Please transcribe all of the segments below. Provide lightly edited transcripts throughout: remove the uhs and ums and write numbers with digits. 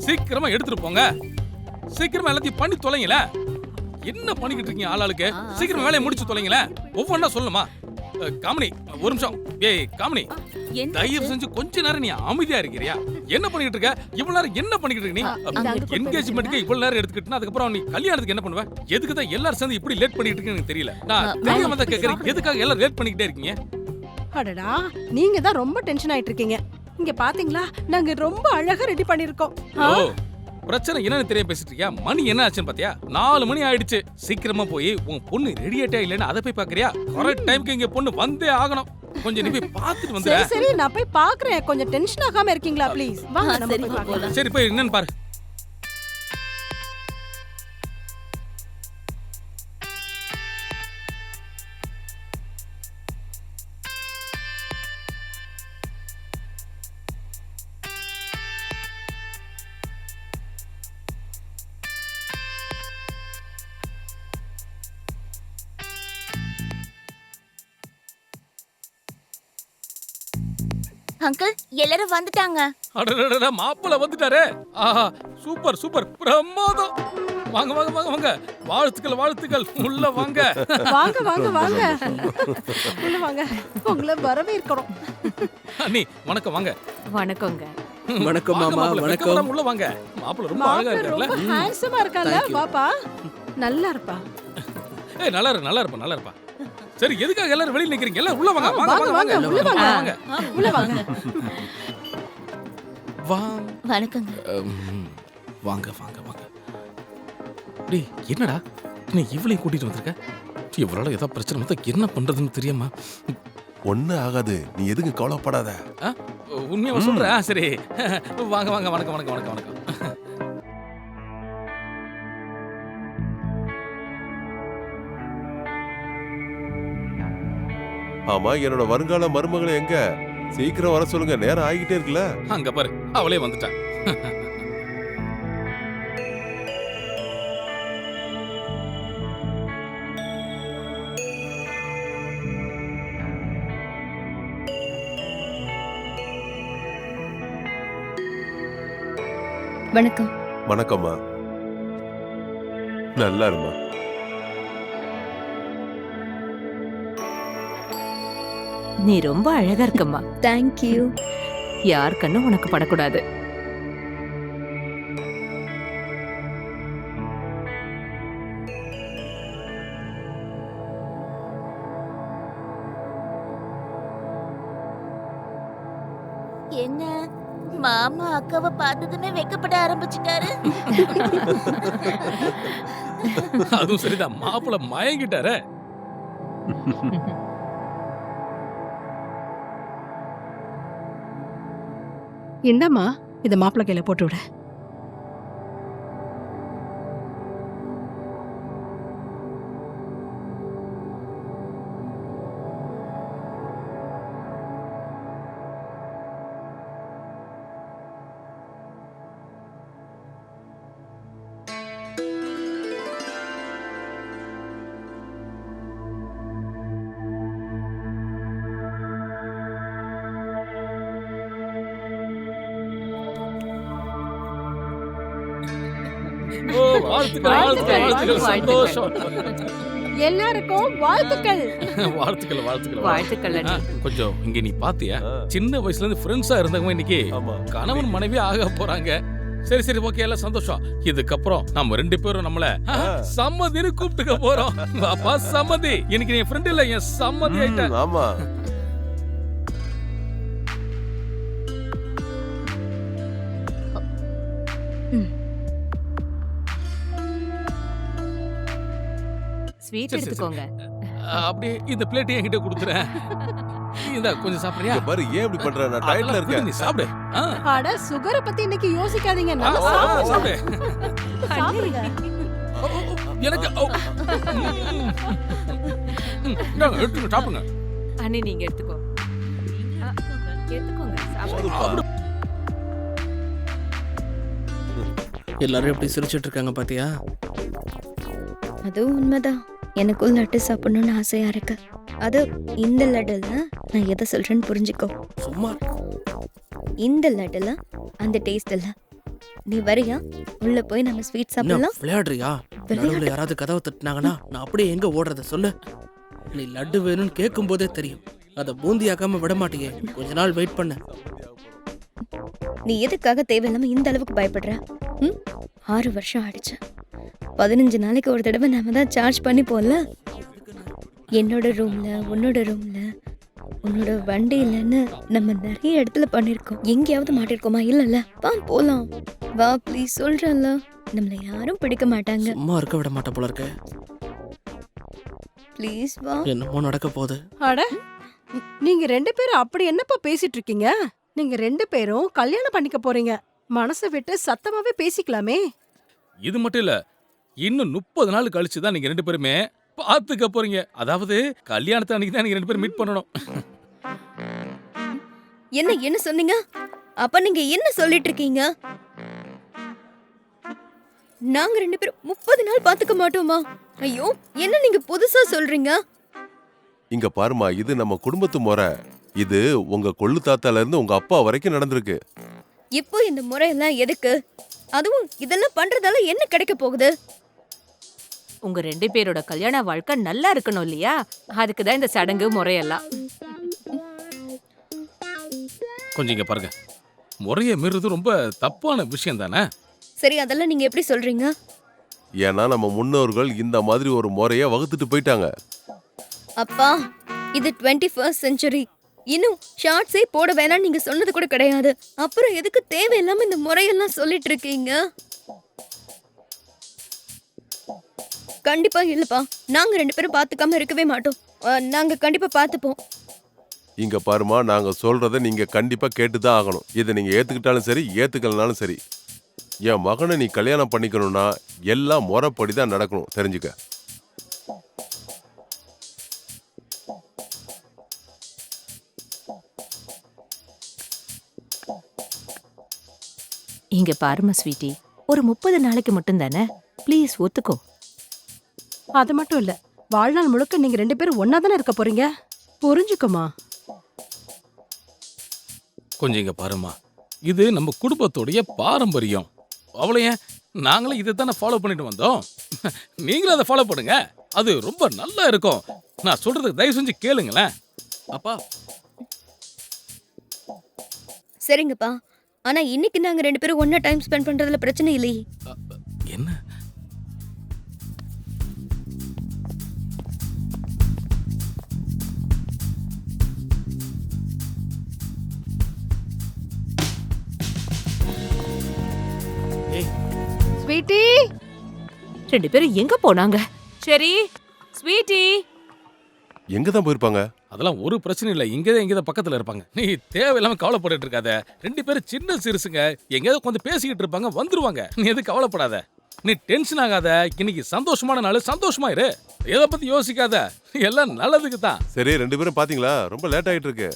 சீக்கிரமா எடுத்துட்டு போங்க. சீக்கிரமா எல்லாத்தையும் பண்ணி தொலைங்கள. என்ன பண்ணிக்கிட்டு இருக்கீங்க ஆளாளுக்கு? சீக்கிரம் வேலையை முடிச்சு தொலைங்கள. ஒவ்வொன்றா சொல்லணுமா? காமினி ஒரு நிமிஷம். ஏய் காமினி, தயவு செஞ்சு கொஞ்ச நேரம் நீ அமைதியா இருக்கிறியா? என்ன பண்ணிட்டு இருக்க? இவ்வளவு நேரம் என்ன பண்ணிட்டு இருக்க நீ? என்கேஜ்மெண்ட்க்கு இவ்வளவு நேரம் எடுத்துக்கிட்டா அதுக்கப்புறம் நீ கல்யாணத்துக்கு என்ன பண்ணுவ? எதுக்கு தான் எல்லாரும் சேர்ந்து இப்படி லேட் பண்ணிட்டு இருக்கீங்கன்னு எனக்கு தெரியல. நான் தெரியாம தான் கேக்குறேன். எதுக்காக எல்லாரும் லேட் பண்ணிக்கிட்டே இருக்கீங்க? அடடா, நீங்க தான் ரொம்ப டென்ஷன் ஆயிட்டு இருக்கீங்க. இங்க பாத்தீங்களா, நாங்க ரொம்ப அழகா ரெடி பண்ணிருக்கோம். ஓ, பிரச்சனை என்னன்னு தெரியாம பேசிட்டு இருக்கியா? மணி என்ன ஆச்சுன்னு பாத்தியா? 4 மணி ஆயிடுச்சு. சீக்கிரமா போய் உன் பொண்ணு ரெடியாட்டா இல்லன்னு அதை போய் பாக்குறியா? கரெக்ட் டைம்க்கு இங்க பொண்ணு வந்தே ஆகணும். கொஞ்சம் நீ போய் பாத்துட்டு வந்து. சரி சரி, நான் போய் பாக்குறேன். கொஞ்சம் டென்ஷன் ஆகாம இருக்கீங்களா ப்ளீஸ்? வாங்க நம்ம போய் பார்க்கலாம். சரி போய் என்னன்னு பாரு. அங்கிள் எல்லாரும் வந்துட்டாங்க. அடடடடா, மாப்பிள்ளை வந்துட்டாரே. ஆஹா, சூப்பர் சூப்பர், பிரமாதம். வாங்க வாங்க வாங்க வாங்க. வாழ்த்துக்கள் வாழ்த்துக்கள். உள்ள வாங்க. வாங்க வாங்க வாங்க. உள்ள வாங்க. உங்களை வரவேற்கிறோம். அண்ணி வணக்கம், வாங்க. வணக்கங்க. வணக்கம் வாங்க மாமா. மாப்பிள்ளை, வணக்கம். வெக்கமா உள்ள வாங்க. மாப்பிள்ளை ரொம்ப அழகா மாப்பிள்ளை இருக்கார்ல? ரொம்ப ஹேண்ட்ஸமா இருக்கால பாப்பா. நல்லா இருப்பா. ஏய் நல்லா இரு, நல்லா இருப்பா, நல்லா இருப்பா. சரி, எதுக்காக எல்லாரும் வெளிய நிக்கிறீங்க? எல்லாம் உள்ள வாங்க. வாங்க வாங்க வாங்க வாங்க, உள்ள வாங்க. வாங்க. உள்ள வாங்க. வணக்கங்க. வாங்க வாங்க வாங்க. டேய் என்னடா நீ இவளையும் கூட்டிட்டு வந்திருக்க? இவளால ஏதாவது பிரச்சனை வந்தா என்ன பண்றதுன்னு தெரியாம. ஒண்ணு ஆகாது, நீ எதுக்கு கவலைப்படாத. உண்மையா சொல்றேன். சரி வாங்க வாங்க. வணக்கம் வணக்கம் வணக்கம் வணக்கம். ஆமா, என்னோட வருங்கால மருமகளை எங்க? சீக்கிரம் வர சொல்லுங்க, நேரம் ஆகிட்டே இருக்குல்ல. அங்க பாரு, அவளே வந்துட்டா. வணக்கம். வணக்கம்மா. நல்லா இருமா. நீ ரொம்ப அழகா இருக்கம்மா. Thank you. யார் கண்ணும் உனக்கு படக்கூடாது. என்ன மாமா அக்காவை பார்த்ததுமே வெக்கப்பட ஆரம்பிச்சிட்டாரு. அதுவும் சரிதான், மாப்பிள்ளை மயங்கிட்டாரே. இந்தம்மா, இத மாப்பிள்ளை கையில போட்டு விட. ஓ, வாழ்த்துக்கள் வாழ்த்துக்கள் வாழ்த்துக்கள். சந்தோஷம். எல்லாருக்கும் வாழ்த்துக்கள். வாழ்த்துக்கள் வாழ்த்துக்கள் வாழ்த்துக்கள் அண்ணி. கொஞ்சம் இங்க நீ பாத்தியா, சின்ன வயசுல இருந்து ஃப்ரெண்ட்ஸா இருந்தவங்க இன்னைக்கு ஆமா. கணவன் மனைவி ஆக போறாங்க. சரி சரி, ஓகே, எல்லாம் சந்தோஷம். இதுக்கப்புறம் நம்ம 2 பேரும் நம்மள சம்மதின்னு கூப்பிட்டுக்க போறோம். பாப்பா சம்மதி. இன்னைக்கு நீ ஃப்ரெண்ட் இல்ல, என் சம்மதி ஆயிட்ட. ஆமா. ஸ்வீட் சரி, சரி, எடுத்துக்கோங்க. அப்படியே இந்த பிளேட் என்கிட்ட கொடுத்துறேன். இந்த கொஞ்சம் சாப்பிடுறியா? இங்க பாரு, ஏன் இப்படி பண்ற? நான் டயட்ல அதெல்லாம் விடு, இருக்கேன். நீ சாப்பிடு. அட, சுகரை பத்தி இன்னைக்கு யோசிக்காதீங்க. நல்லா சாப்பிடு. சாப்பிடுங்க. சாப்பிடுங்க. எனக்கு எடுத்துங்க, சாப்பிடுங்க. அண்ணி நீங்க எடுத்துக்கோ. எடுத்துக்கோங்க, சாப்பிடுங்க. போதுப்பா. எல்லாரும் எப்படி சிரிச்சிட்டு இருக்காங்க பாத்தியா? அதுவும் உண்மைதான். எனக்குள் லட்டு சாப்பிடணும்னு ஆசையா இருக்கு. அது இந்த லட்டுல நான் எதை சொல்றேன்னு புரிஞ்சுக்கோ. சும்மா இந்த லட்டுல அந்த டேஸ்ட் இல்ல, நீ வரியா? உள்ள போய் நம்ம ஸ்வீட் என்ன சாப்பிடலாம். விளையாடுறியா? நடுவுல யாராவது கதவை தட்டினாங்கன்னா நான் அப்படியே எங்க ஓடுறத சொல்லு. நீ லட்டு வேணும்னு கேட்கும் போதே தெரியும். அதை பூந்தியாக்காம விட மாட்டியே. கொஞ்ச நாள் வெயிட் பண்ண. நீ எதுக்காக தேவையில்லாம இந்த அளவுக்கு பயப்படுற? 6 வருஷம் ஆயிடுச்சு. 15 நாளைக்கு ஒரு தடவை நாம தான் சார்ஜ் பண்ணி போல. என்னோட ரூம்ல, உன்னோட ரூம்ல, உன்னோட வண்டியிலன்னு நம்ம நிறைய இடத்துல பண்ணிருக்கோம். எங்கேயாவது மாட்டிருக்கோமா? இல்லல்ல. வா போலாம். வா ப்ளீஸ், சொல்றேன்ல. நம்மள யாரும் பிடிக்க மாட்டாங்க. சும்மா இருக்க விட மாட்டேன் போல இருக்க. ப்ளீஸ் வா. என்னமோ நடக்க போகுது. அட நீங்க 2 பேரும் அப்படி என்னப்பா பேசிட்டு இருக்கீங்க? நீங்க 2 பேரும் கல்யாணம் பண்ணிக்க போறீங்க. மனசை விட்டு சத்தமாவே பேசிக்கலாமே. இது மட்டும் இல்ல, இன்னும் 30 நாள் கழிச்சு தான் நீங்க 2 பேருமே பாத்துக்க போறீங்க. அதாவது கல்யாணத்தை அன்னைக்கு தான் நீங்க 2 பேரும் மீட் பண்ணணும். என்ன சொன்னீங்க? அப்ப நீங்க என்ன சொல்லிட்டு இருக்கீங்க? நாங்க 2 பேரும் 30 நாள் பாத்துக்க மாட்டோமா? ஐயோ, என்ன நீங்க புதுசா சொல்றீங்க? இங்க பாருமா, இது நம்ம குடும்பத்து முறை. இது உங்க கொள்ளு தாத்தால இருந்து உங்க அப்பா வரைக்கும் நடந்திருக்கு. இப்போ இந்த முறையெல்லாம் எதுக்கு? அதுவும் இதெல்லாம் பண்றதால என்ன கிடைக்க போகுது? உங்க 2 பேரோட கல்யாண வாழ்க்கை நல்லா இருக்கணும் இல்லையா? அதுக்கு தான் இந்த சடங்கு முறையெல்லாம். கொஞ்சம் இங்க பாருங்க, முறையை மீறுறது ரொம்ப தப்பான விஷயம் தானே. சரி, அதெல்லாம் நீங்க எப்படி சொல்றீங்க? ஏன்னா நம்ம முன்னோர்கள் இந்த மாதிரி ஒரு முறைய வகுத்துட்டு போயிட்டாங்க. அப்பா, இது 21st century. இன்னும் ஷார்ட்ஸே போட வேணாம்னு நீங்க சொன்னது கூட கிடையாது. அப்புறம் எதுக்கு தேவையில்லாம இந்த முறையெல்லாம் சொல்லிட்டு இருக்கீங்க? கண்டிப்பா இல்லப்பா. நாங்க 2 பேரும் பாத்துக்காம இருக்கவே மாட்டோம். நாங்க கண்டிப்பா பாத்துப்போம். இங்க பாருமா, நாங்க சொல்றத நீங்க கண்டிப்பா கேட்டுதான் ஆகணும். இதை நீங்க ஏத்துக்கிட்டாலும் சரி, ஏத்துக்கலனாலும் சரி. என் மகனை நீ கல்யாணம் பண்ணிக்கணும்னா எல்லாம் முறைப்படி தான் நடக்கணும், தெரிஞ்சுக்க. இங்க பாருமா ஸ்வீட்டி, ஒரு 30 நாளைக்கு மட்டும் தானே. ப்ளீஸ் ஒத்துக்கோ. அது மட்டும் இல்ல, வாழ்நாள் முழுக்க நீங்க 2 பேரும் ஒன்னா தானே இருக்க போறீங்க. புரிஞ்சுக்குமா? கொஞ்சம் இங்க பாருமா, இது நம்ம குடும்பத்தோடைய பாரம்பரியம். அவ்வளோ நாங்களும் இதை தானே ஃபாலோ பண்ணிட்டு வந்தோம். நீங்களும் அதை ஃபாலோ பண்ணுங்க, அது ரொம்ப நல்லா இருக்கும். நான் சொல்றதுக்கு தயவு செஞ்சு கேளுங்களேன். அப்பா, சரிங்கப்பா. ஆனா இன்னைக்கு நாங்க 2 பேரும் ஒண்ணா டைம் ஸ்பெண்ட் பண்றதுல பிரச்சனை இல்லையே. என்ன ஸ்வீட்டி, 2 பேரும் எங்க போனாங்க? சரி ஸ்வீட்டி. எங்க தான் போயிருப்பாங்க? அதெல்லாம் ஒரு பிரச்சனை இல்லை, இங்கதான் பக்கத்துல இருப்பாங்க. நீ தேவையில்லாம கவலைப்பட்டு இருக்காத. 2 பேரும் சின்ன சிறுசுங்க, எங்கேயாவது கொஞ்சம் பேசிக்கிட்டு இருப்பாங்க, வந்துருவாங்க. நீ எதுவும் கவலைப்படாத, நீ டென்ஷன் ஆகாத. இன்னைக்கு சந்தோஷமான நாள், சந்தோஷமா இரு. எதை பத்தி யோசிக்காத, எல்லாம் நல்லதுக்கு தான். சரி, 2 பேரும் பாத்தீங்களா, ரொம்ப லேட் ஆயிட்டு இருக்கு.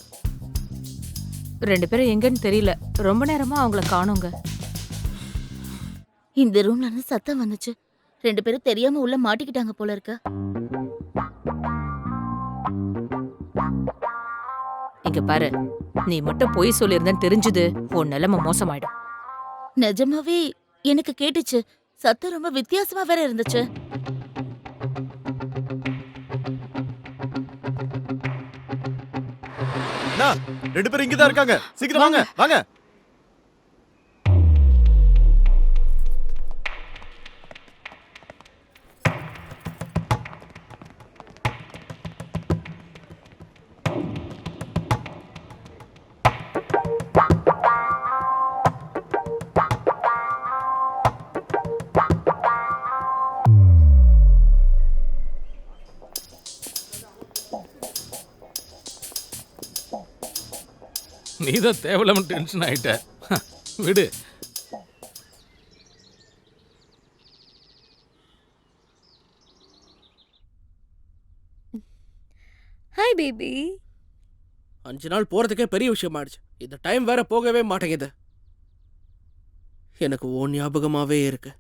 2 பேரும் எங்கன்னு தெரியல, ரொம்ப நேரமா அவங்கள காணோங்க. இந்த ரூம்ல இருந்து சத்தம் வந்துச்சு. 2 பேரும் தெரியாம உள்ள மாட்டிக்கிட்டாங்க போல இருக்கு. இங்க பாரு, நீ மட்டும் பொய் சொல்லியிருந்தேன்னு தெரிஞ்சது உன் நிலைமை மோசமாயிடும். நிஜமாவே எனக்கு கேட்டுச்சு. சத்தம் ரொம்ப வித்தியாசமா வேற இருந்துச்சு. அண்ணா, 2 பேரும் இங்க தான் இருக்காங்க. சீக்கிரம் வாங்க, வாங்க. நீதான் தேவையில்லாம டென்ஷன் ஆயிட்ட. விடு. Hi baby. 5 நாள் போறதுக்கே பெரிய விஷயம் ஆயிடுச்சு. இந்த டைம் வேற போகவே மாட்டேங்குது. எனக்கு ஓ ஞாபகமாவே இருக்கு.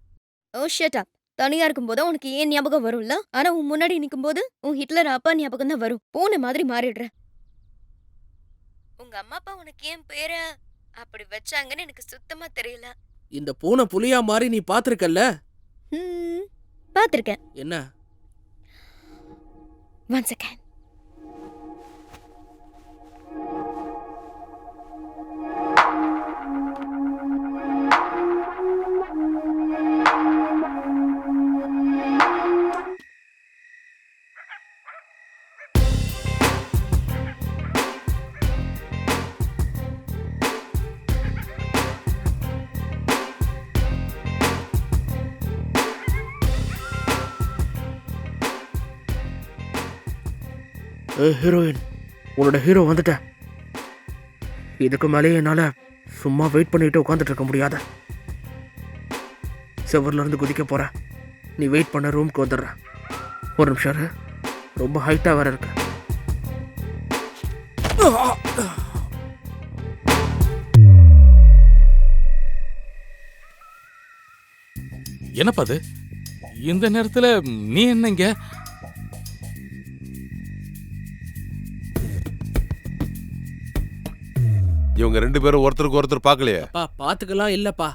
Oh shut up. தனியா இருக்கும்போது உனக்கு ஏன் ஞாபகம் வரும்ல? ஆனா உன் முன்னாடி நிக்கும்போது உன் ஹிட்லர் அப்பா ஞாபகம் தான் வரும். பூனை மாதிரி மாறிடுற. உங்க அம்மா அப்பா உனக்கு ஏன் பேரை அப்படி வச்சாங்கன்னு எனக்கு சுத்தமா தெரியல. இந்த பூனை புலியா மாறி நீ பாத்திருக்கல்ல? பாத்திருக்கேன். என்ன? One second. ஹீரோயின், உன்னோட ஹீரோ வந்துட்ட. இதுக்கு மேலேயே என்னால சும்மா வெயிட் பண்ணிட்டு உட்காந்துட்டு இருக்க முடியாத. செவர்ல இருந்து குதிக்க போற. நீ வெயிட் பண்ண, ரூம்க்கு வந்துடுற. ஒரு நிமிஷம் இரு. ரொம்ப ஹைட்டா வேற இருக்கு. என்னப்பா அது இந்த நேரத்துல நீ என்னங்க? இவங்க 2 பேரும் ஒருத்தருக்கு ஒருத்தர் பார்க்கலையே. அப்பா பாத்துக்கலாம் இல்லப்பா.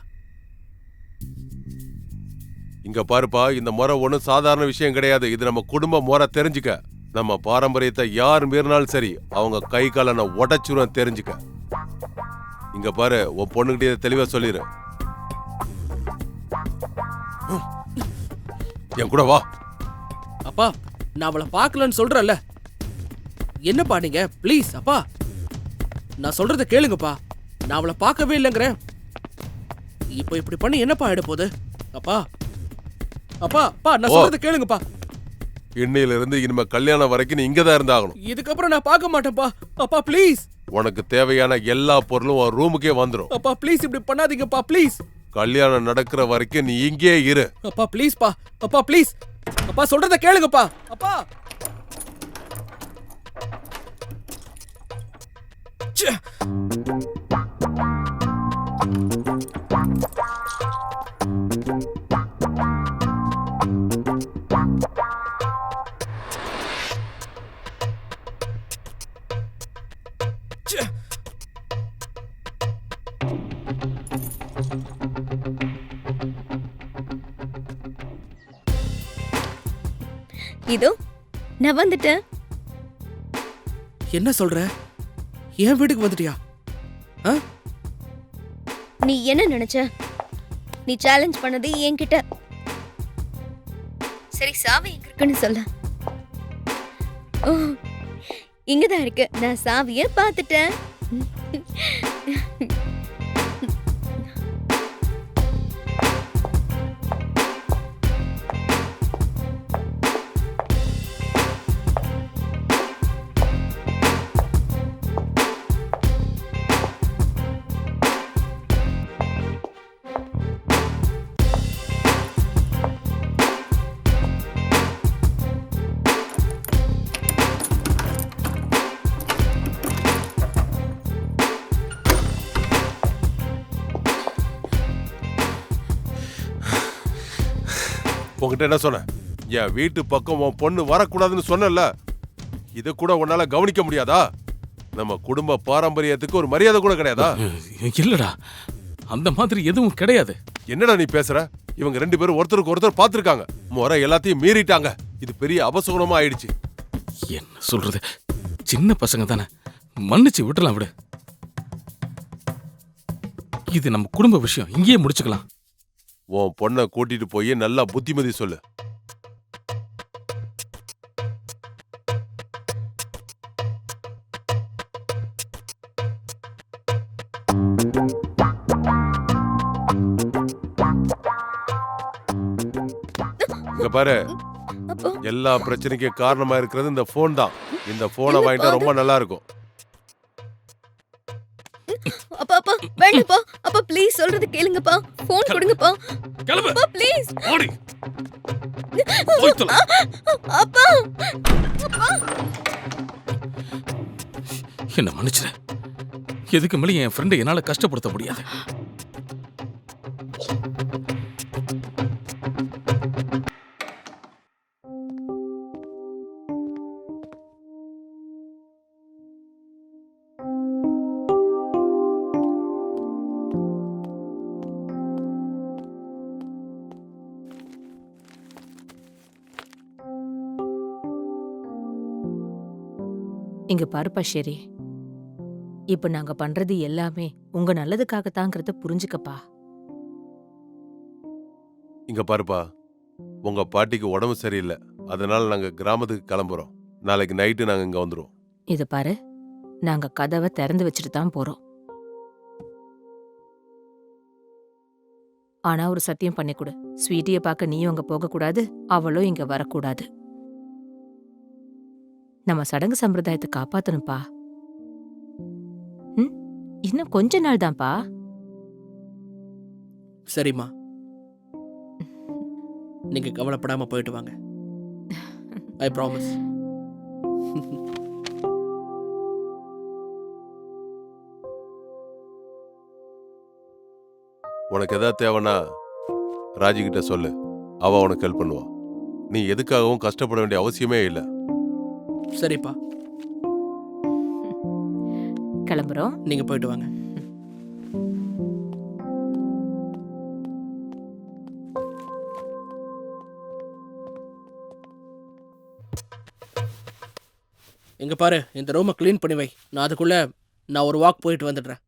இங்க பாருப்பா, இந்த முறை ஒன்றும் சாதாரண விஷயம் கிடையாது. இது நம்ம குடும்ப முறை, தெரிஞ்சுக்க. நம்ம பாரம்பரியத்தை யார் மீறினாலும் சரி, அவங்க கை காலை நான் உடைச்சுருவேன், தெரிஞ்சுக்க. இங்க பாரு, உன் பொண்ணுகிட்டே தெளிவா சொல்லிடு. என் கூட வா. அப்பா, நான் அவளை பார்க்கலன்னு சொல்றேன்ல. என்னப்பா நீங்க? ப்ளீஸ் அப்பா, நான் சொல்றத கேளுங்கப்பா. நான் அவளை பார்க்கவே இல்லைங்கிறேன். இப்போ இப்படி பண்ணி என்னப்பா ஆயிட போகுது? அப்பா அப்பா அப்பா, நான் சொல்றத கேளுங்கப்பா. இன்னையில இருந்து இனிமே கல்யாணம் வரைக்கும் நீ இங்கதான் இருந்தாகணும். இதுக்கப்புறம் நான் பார்க்க மாட்டேன்ப்பா. அப்பா ப்ளீஸ். உனக்கு தேவையான எல்லா பொருளும் உன் ரூமுக்கே வந்துடும். அப்பா ப்ளீஸ், இப்படி பண்ணாதீங்கப்பா ப்ளீஸ். கல்யாணம் நடக்கிற வரைக்கும் நீ இங்கே இரு. அப்பா ப்ளீஸ்ப்பா. அப்பா ப்ளீஸ். அப்பா சொல்றத கேளுங்கப்பா. அப்பா ச்சே. ச்சே. இதோ நான் வந்துட்டேன். என்ன சொல்ற? என் வீட்டுக்கு வந்துட்டியா? நீ என்ன நினைச்ச? நீ சேலஞ்ச் பண்ணது என்கிட்ட. சரி, சாவி எங்க இருக்குன்னு சொல்ல. ஓ, இங்கதான் இருக்கு. நான் சாவிய பார்த்துட்டேன். உங்ககிட்ட என்ன சொன்ன? என் வீட்டு பக்கம் உன் பொண்ணு வரக்கூடாதுன்னு சொன்னல. இத கூட உன்னால கவனிக்க முடியாதா? நம்ம குடும்ப பாரம்பரியத்துக்கு ஒரு மரியாதை கூட கிடையாதா? இல்லடா, அந்த மாதிரி எதுவும் கிடையாது. என்னடா நீ பேசுற? இவங்க 2 பேரும் ஒருத்தருக்கு ஒருத்தர் பார்த்திருக்காங்க. முறை எல்லாத்தையும் மீறிட்டாங்க. இது பெரிய அபசகுணமா ஆயிடுச்சு. என்ன சொல்றது? சின்ன பசங்க தானே, மன்னிச்சு விட்டுலாம் விடு. இது நம்ம குடும்ப விஷயம், இங்கேயே முடிச்சுக்கலாம். உன் பொண்ணை கூட்டிட்டு போய் நல்லா புத்திமதி சொல்லு. இங்க பாரு, எல்லா பிரச்சனைக்கும் காரணமா இருக்கிறது இந்த போன் தான். இந்த போனை வாங்கிட்டா ரொம்ப நல்லா இருக்கும். அப்பா அப்பா வேண்டாப்பா. அப்பா ப்ளீஸ் சொல்றது கேளுங்கப்பா. போன் கொடுங்கப்பா. கிளம்பு. அப்பா ப்ளீஸ். ஓடி. போய் தொலை. அப்பா அப்பா. என்ன மன்னிச்சிரு. எதுக்கு மேலே என் ஃப்ரெண்டை என்னால கஷ்டப்படுத்த முடியாது. இங்க பாருப்பா ஷெரி, இப்ப நாங்க பண்றது எல்லாமே உங்க நல்லதுக்காகத்தாங்கிறத புரிஞ்சுக்கப்பா. இங்க பாருப்பா, உங்க பாட்டிக்கு உடம்பு சரியில்லை, அதனால நாங்க கிராமத்துக்கு கிளம்புறோம். நாளைக்கு நைட்டு நாங்க இங்க வந்துருவோம். இது பாரு, நாங்க கதவை திறந்து வச்சுட்டு தான் போறோம். ஆனா ஒரு சத்தியம் பண்ணி கொடு. ஸ்வீட்டிய பார்க்க நீயும் அங்க போக கூடாது, அவளும் இங்க வரக்கூடாது. நம்ம சடங்கு சம்பிரதாயத்தை காப்பாத்தணும்பா. இன்னும் கொஞ்ச நாள் தான்ப்பா. சரிம்மா, நீங்க கவலைப்படாம போயிட்டு வாங்க. I promise. உனக்கு எதாவது தேவைன்னா ராஜி கிட்ட சொல்லு, அவ உனக்கு ஹெல்ப் பண்ணுவா. நீ எதுக்காகவும் கஷ்டப்பட வேண்டிய அவசியமே இல்லை. சரிப்பா, கிளம்புறோம். நீங்க போயிட்டு வாங்க. இங்க பாரு, இந்த ரூமை க்ளீன் பண்ணி வை. நான் அதுக்குள்ள ஒரு வாக் போயிட்டு வந்துடுறேன்.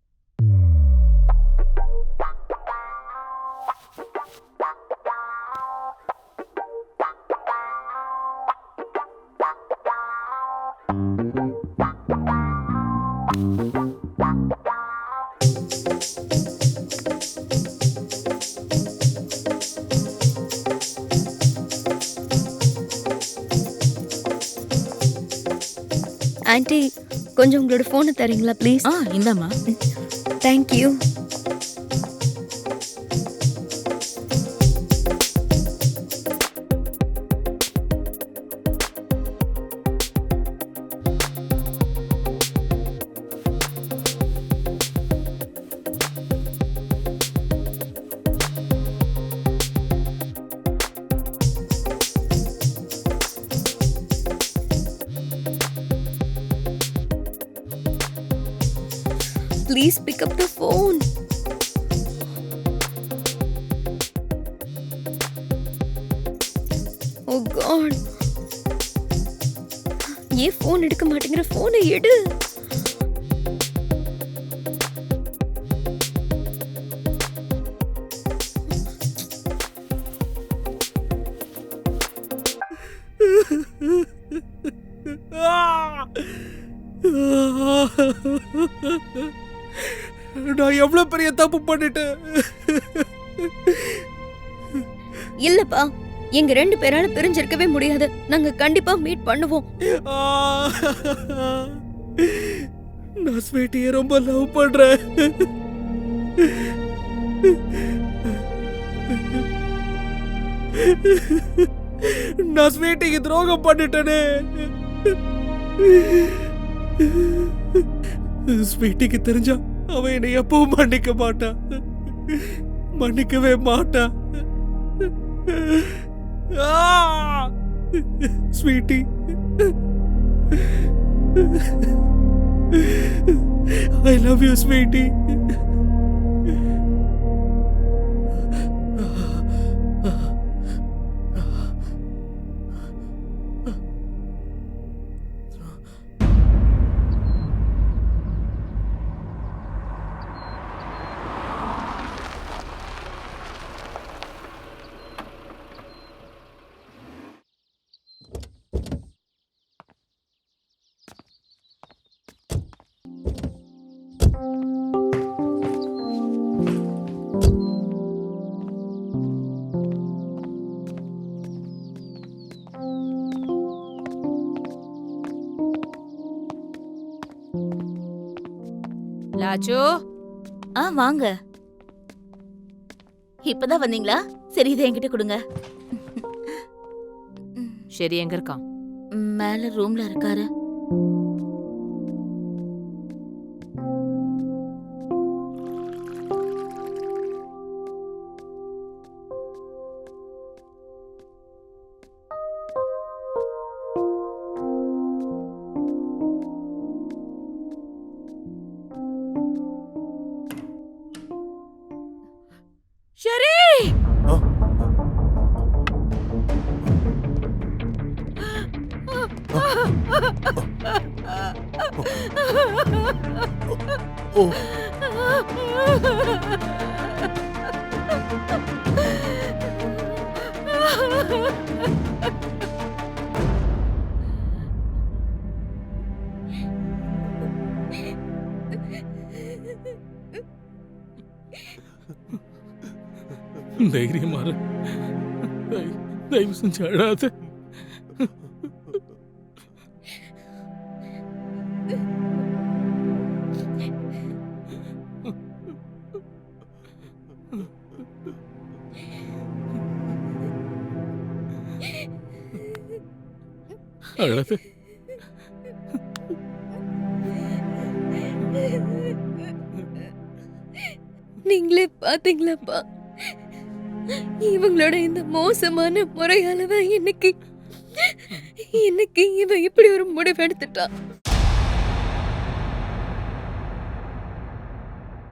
ஆன்ட்டி, கொஞ்சம் உங்களோட ஃபோனை தரீங்களா ப்ளீஸ்? இந்தாம்மா. Thank you. Please pick up the phone. Oh God. ஏன் ஃபோன் எடுக்க மாட்டேங்கிற? ஃபோனை எடு. நான் எவ்வளவு பெரிய தப்பு பண்ணிட்டேன். இல்லப்பா, எங்க 2 பேரால பிரிஞ்சிருக்கவே முடியாது. நாங்க கண்டிப்பா மீட் பண்ணுவோம். நான் ஸ்வீட்டியை ரொம்ப லவ் பண்றேன். நான் ஸ்வீட்டிக்கு துரோகம் பண்ணிட்டேனே. ஸ்வீட்டிக்கு தெரிஞ்சா அவன் என்னை எப்பவும் மன்னிக்க மாட்டான், மன்னிக்கவே மாட்டான். Sweetie, I love you, sweetie. லாச்சு, வாங்க. இப்பதான் வந்தீங்களா? சரி, இதை என்கிட்ட கொடுங்க. சரி, எங்க இருக்கான்? மேல ரூம்ல இருக்காரு. ஷெரி, தைரியமா இரு. தயவு செஞ்சு அழாத. அழாத. நீங்களே பாத்தீங்களாப்பா, இவங்களோட இந்த மோசமான முறையாலதான் இன்னைக்கு இவன் இப்படி ஒரு முடிவு எடுத்துட்டான்.